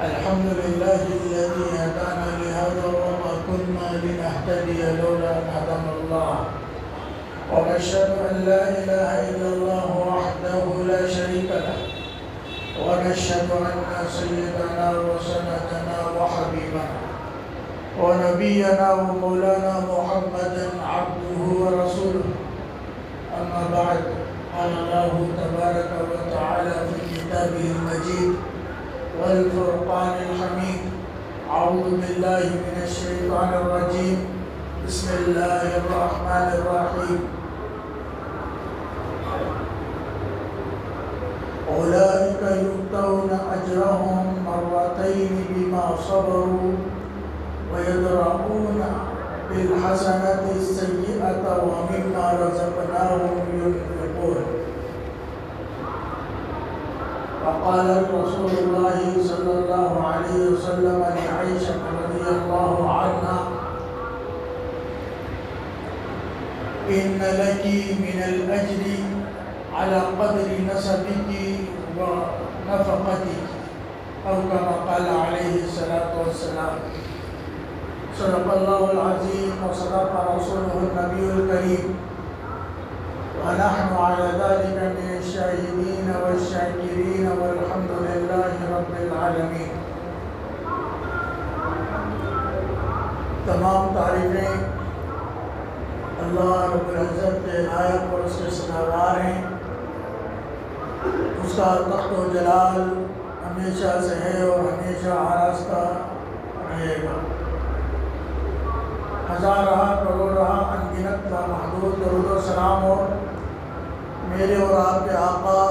الحمد لله الذي هدانا لهذا وما كنا لنهتدي لولا أن هدانا الله ونشهد أن لا إله إلا الله وحده لا شريك له ونشهد أن سيدنا وسندنا وحبيبنا ونبينا ومولانا محمدا عبده ورسوله. أما بعد، قال الله تبارك وتعالى في كتابه المجيد والفرقان الحميد: أعوذ بالله من الشيطان الرجيم، بسم الله الرحمن الرحيم. أولئك يؤتون أجرهم مرتين بما صبروا ويدرؤون بالحسنة السيئة ومما رزقناهم ينفقون. وقال رسول الله صلى الله عليه وسلم لعائشة رضي الله عنها: إن لك من الأجر على قدر نسبك ونفقتك، أو كما قال عليه الصلاة والسلام. صدق الله العظيم وصدق رسوله النبي الكريم، ونحن على ذلك من الشاهدين والشاكرين والحمد لله رب العالمين. تمام تعریفیں اللہ رب العزت کے لائق اور اس کے سزاوار ہیں. اس کا تخت و جلال ہمیشہ سے ہے اور ہمیشہ آراستہ رہے گا. ہزار رہا کروڑ رہا انگنت لامحدود درود و سلام ہو میرے اور آپ کے آقا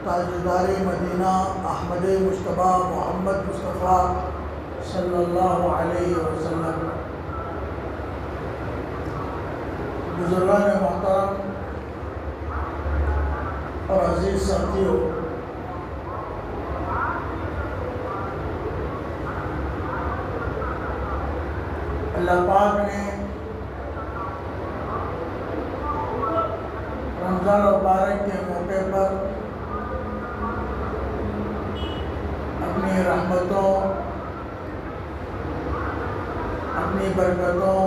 تاجدار مدینہ احمد مجتبیٰ محمد مصطفیٰ صلی اللہ علیہ وسلم. بزرگان محترم اور عزیز ساتھیوں، اللہ پاک نے رمضان مبارک کے موقع پر اپنی رحمتوں، اپنی برکتوں،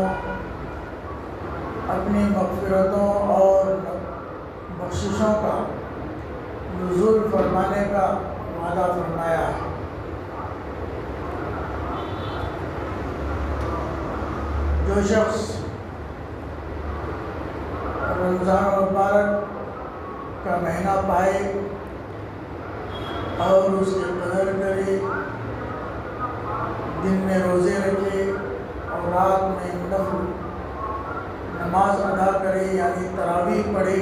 اپنی مغفرتوں اور بخششوں کا نزول فرمانے کا وعدہ فرمایا ہے. جو شخص رمضان مبارک کا مہینہ پائے اور اس کی قدر کرے، دن میں روزے رکھے اور رات میں نفل نماز ادا کرے یعنی تراویح پڑھے،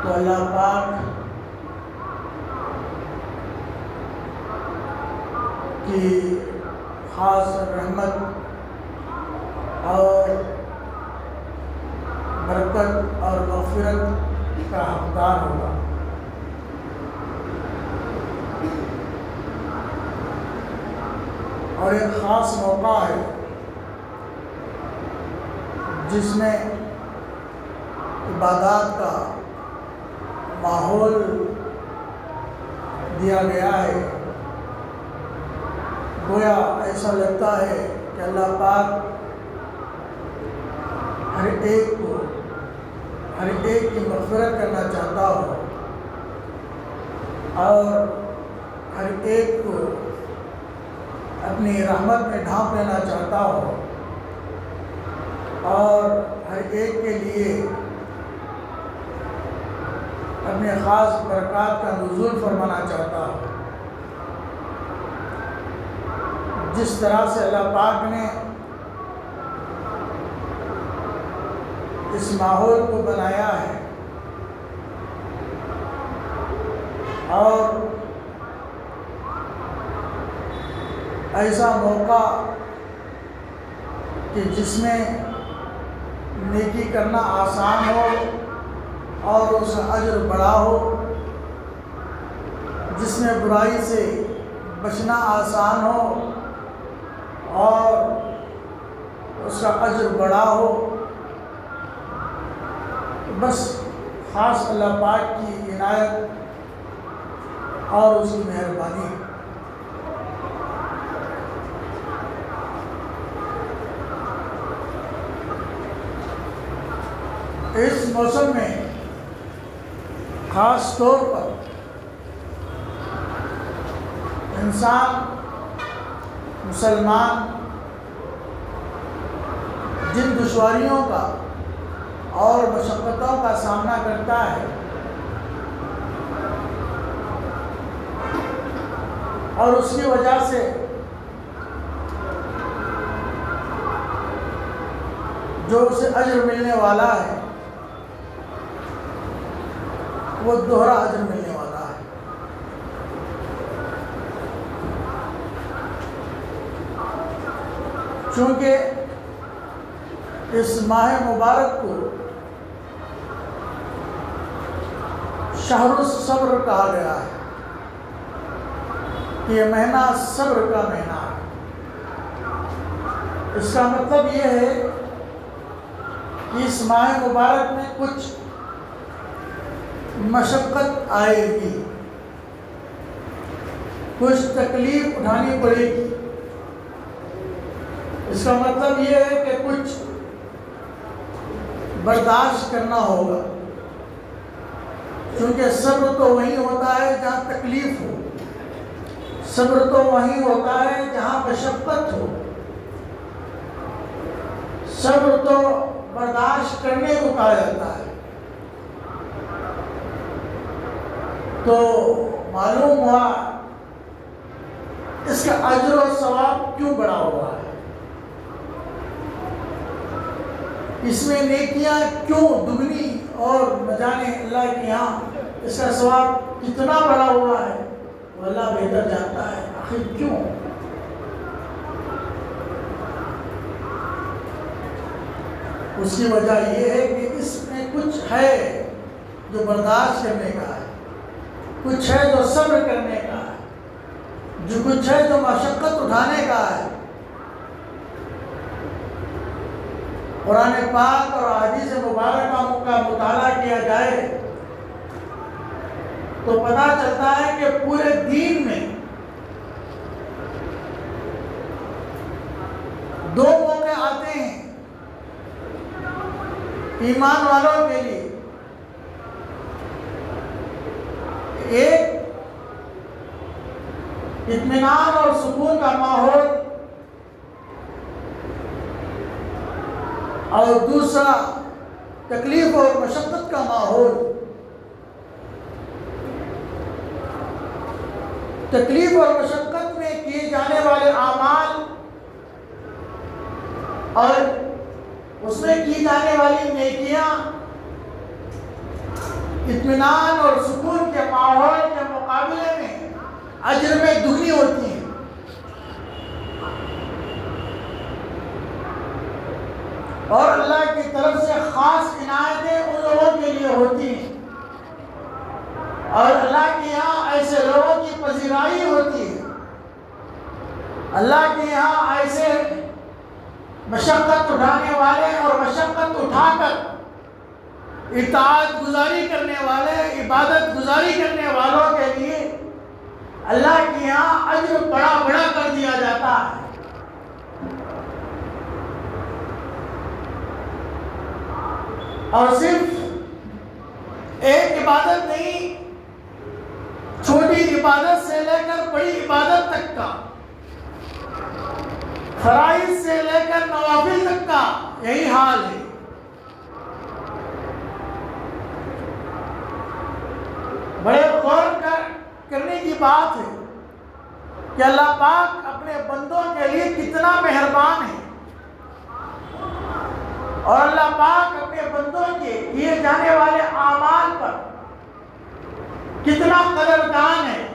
تو اللہ پاک کی خاص رحمت اور برکت اور مغفرت کا حقدار ہوگا. اور ایک خاص موقع ہے جس میں عبادات کا ماحول دیا گیا ہے. گویا ایسا لگتا ہے کہ اللہ پاک ہر ایک کی مغفرت کرنا چاہتا ہو اور ہر ایک کو اپنی رحمت میں ڈھانپ لینا چاہتا ہو اور ہر ایک کے لیے اپنے خاص برکات کا نزول فرمانا چاہتا ہو. جس طرح سے اللہ پاک نے اس ماحول کو بنایا ہے اور ایسا موقع کہ جس میں نیکی کرنا آسان ہو اور اس کا اجر بڑا ہو، جس میں برائی سے بچنا آسان ہو اور اس کا اجر بڑا ہو. بس خاص اللہ پاک کی عنایت اور اس کی مہربانی۔ اس موسم میں خاص طور پر انسان مسلمان جن دشواریوں کا اور مشقتوں کا سامنا کرتا ہے اور اس کی وجہ سے جو اسے اجر ملنے والا ہے وہ دوہرا اجر ملنے والا ہے۔ چونکہ اس ماہ مبارک کو شہر الصبر کہا گیا ہے کہ یہ مہینہ صبر کا مہینہ ہے۔ اس کا مطلب یہ ہے کہ اس ماہ مبارک میں کچھ مشقت آئے گی، کچھ تکلیف اٹھانی پڑے گی۔ اس کا مطلب یہ ہے کہ کچھ برداشت کرنا ہوگا، کیونکہ صبر تو وہیں ہوتا ہے جہاں تکلیف ہو، صبر تو وہیں ہوتا ہے جہاں مشقت ہو، صبر تو برداشت کرنے کو کہا جاتا ہے۔ تو معلوم ہوا اس کا اجر و ثواب کیوں بڑا ہوا ہے، اس میں نیکیاں کیوں دگنی اور نہ جانے اللہ کے یہاں اس کا ثواب کتنا بڑا ہوا ہے، وہ اللہ بہتر جانتا ہے۔ آخر کیوں؟ اس کی وجہ یہ ہے کہ اس میں کچھ ہے جو برداشت کرنے کا ہے، کچھ ہے جو صبر کرنے کا ہے، جو کچھ ہے جو مشقت اٹھانے کا ہے۔ قرآن پاک اور احادیث مبارکہ کا مطالعہ کیا جائے تو پتہ چلتا ہے کہ پورے دین میں دو موقع آتے ہیں ایمان والوں کے لیے۔ ایک اطمینان اور سکون کا ماحول اور دوسرا تکلیف اور مشقت کا ماحول۔ تکلیف اور مشقت میں کیے جانے والے اعمال اور اس میں کی جانے والی نیکیاں اطمینان اور سکون کے ماحول کے مقابلے میں اجر میں دگنی ہوتی ہیں۔ اور اللہ کی طرف سے خاص عنایتیں ان لوگوں کے لیے ہوتی ہیں، اور اللہ کے یہاں ایسے لوگوں کی پذیرائی ہوتی ہے، اللہ کے یہاں ایسے مشقت اٹھانے والے اور مشقت اٹھا کر اطاعت گزاری کرنے والے، عبادت گزاری کرنے والوں کے لیے اللہ کے یہاں اجر بڑا بڑا کر دیا جاتا ہے۔ اور صرف ایک عبادت نہیں، چھوٹی عبادت سے لے کر بڑی عبادت تک کا، فرائض سے لے کر نوافل تک کا یہی حال ہے۔ بڑے غور کرنے کی بات ہے کہ اللہ پاک اپنے بندوں کے لیے کتنا مہربان ہے، اور اللہ پاک اپنے بندوں کے کیے جانے والے اعمال پر کتنا قدردان ہے،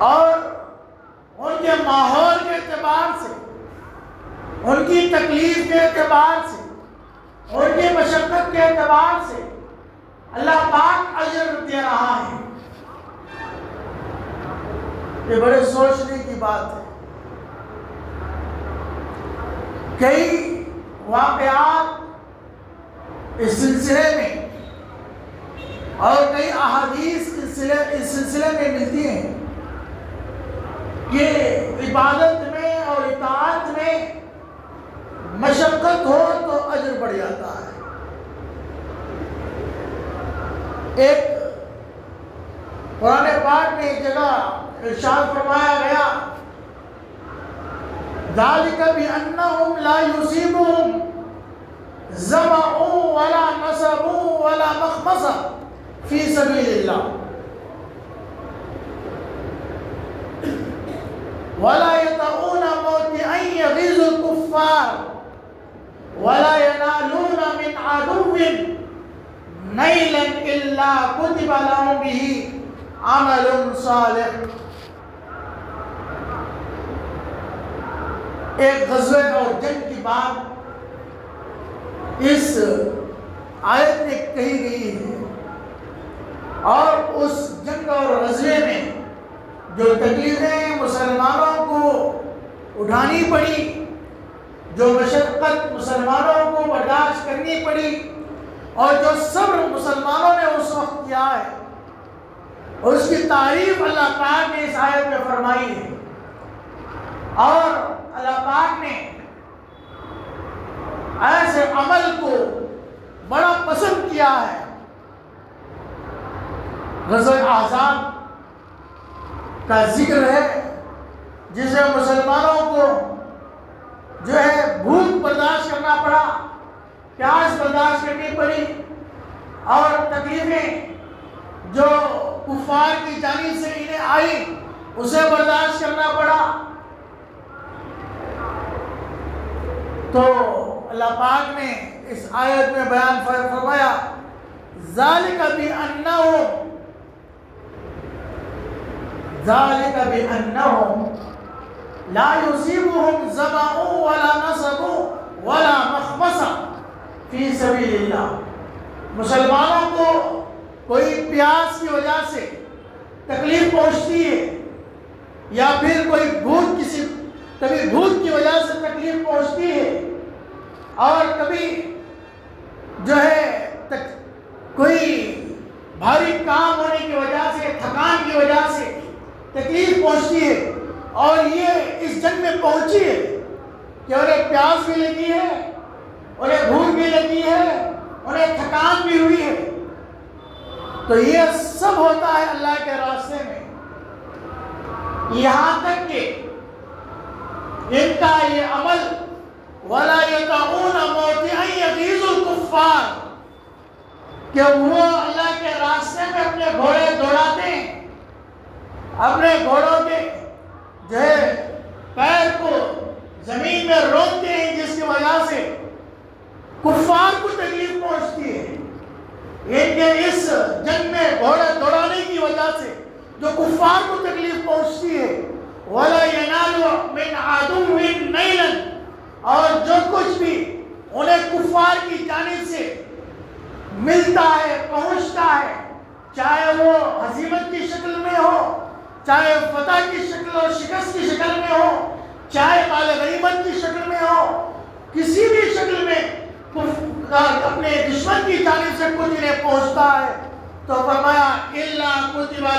اور ان کے ماحول کے اعتبار سے، ان کی تکلیف کے اعتبار سے، ان کی مشقت کے اعتبار سے اللہ پاک اجر دے رہا ہے۔ یہ بڑے سوچنے کی بات ہے۔ کئی واقعات اس سلسلے میں اور کئی احادیث اس سلسلے میں ملتی ہیں کہ عبادت میں اور اطاعت میں مشقت ہو تو اجر بڑھ جاتا ہے۔ ایک قرآن پاک میں ایک جگہ ارشاد فرمایا گیا، ذَلِكَ بِأَنَّهُمْ لَا يُصِيبُهُمْ ظَمَأٌ وَلَا نَصَبٌ وَلَا مَخْمَصَةٌ فِي سَبِيلِ اللَّهِ وَلَا يَطَئُونَ مَوْطِئًا يَغِيظُ الْكُفَّارَ وَلَا يَنَالُونَ مِنْ عَدُوٍّ نَيْلًا إِلَّا كُتِبَ لَهُم بِهِ عَمَلٌ صَالِحٌ۔ ایک غزوے اور جنگ کی بات اس آیت میں کہی گئی ہے، اور اس جنگ اور غزوے میں جو تکلیفیں مسلمانوں کو اٹھانی پڑی، جو مشقت مسلمانوں کو برداشت کرنی پڑی، اور جو صبر مسلمانوں نے اس وقت کیا ہے، اس کی تعریف اللہ پاک نے اس آیت میں فرمائی ہے۔ اور اللہ پاک نے ایسے عمل کو بڑا پسند کیا ہے۔ غزوہ احزاب کا ذکر ہے جس میں مسلمانوں کو جو ہے بھوک برداشت کرنا پڑا، پیاس برداشت کرنی پڑی، اور تکلیفیں جو کفار کی جانب سے انہیں آئی اسے برداشت کرنا پڑا۔ تو اللہ پاک نے اس آیت میں بیان فرمایا، ذَلِكَ بِأَنَّهُمْ لَا يُصِيبُهُمْ ظَمَأٌ وَلَا نَصَبٌ وَلَا مَخْمَصَةٌ فِي سَبِيلِ اللَّهِ۔ مسلمانوں کو کوئی پیاس کی وجہ سے تکلیف پہنچتی ہے، یا پھر کوئی کبھی بھوک کی وجہ سے تکلیف پہنچتی ہے، اور کبھی جو ہے کوئی بھاری کام ہونے کی وجہ سے، تھکان کی وجہ سے تکلیف پہنچتی ہے، اور یہ اس جنگ میں پہنچی ہے کہ انہیں پیاس بھی لگی ہے، انہیں بھوک بھی لگی ہے، انہیں تھکان بھی ہوئی ہے۔ تو یہ سب ہوتا ہے اللہ کے راستے میں، یہاں تک کہ ان کا یہ عمل وَلَا يَطَئُونَ مَوْطِئًا يَغِيظُ الْكُفَّارَ کہ وہ اللہ کے راستے میں اپنے گھوڑے دوڑاتے ہیں، اپنے گھوڑوں کے جو ہے پیر کو زمین میں روکتے ہیں، جس کی وجہ سے کفار کو تکلیف پہنچتی ہے۔ ان کے اس جنگ میں گھوڑے دوڑانے کی وجہ سے جو کفار کو تکلیف پہنچتی ہے، وَلَا يَنَالُ مِنْ عَدُوٍّ نَيْلًا اور جو کچھ بھی انہیں کفار کی جانب سے ملتا ہے، پہنچتا ہے، چاہے وہ ہزیمت کی شکل میں ہو، چاہے فتح کی شکل اور شکست کی شکل میں ہو، چاہے مال غنیمت کی شکل میں ہو، کسی بھی شکل میں اپنے دشمن کی جانب سے کچھ انہیں پہنچتا ہے، تو فرمایا إِلَّا كُتِبَ